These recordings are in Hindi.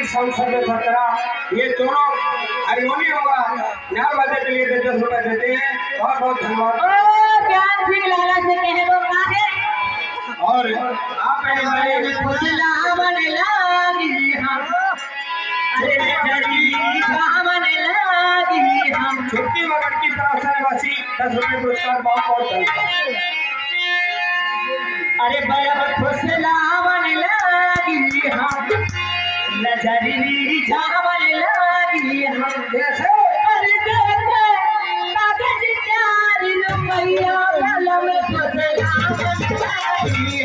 संसद 17 ये दोनों हारमोनियम होगा नाल बजाने के लिए 10 रुपए देते हैं। बहुत बहुत धन्यवाद। ज्ञान सिंह लाला से कहे वो का है और आप फुसलावन लागी हम छुट्टी मगर की प्रार्थनावासी 10 रुपए पुरस्कार बहुत बहुत धन्यवाद। अरे बड़ा फुसलावन लागी हम नजरी जावन लागी हम जैसे अरे देखे कागज 4 रुपया कलम फुसलावन लागी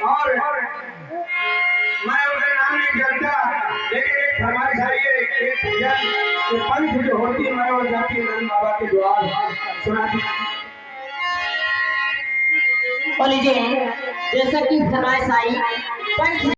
और मैं उनका नाम नहीं जानता लेकिन एक फरमाइश आई है एक भजन पंच जो होती है मैं और जाती है बाबा के द्वार सुनाती और लीजिए जैसा कि फरमाइश आई पंच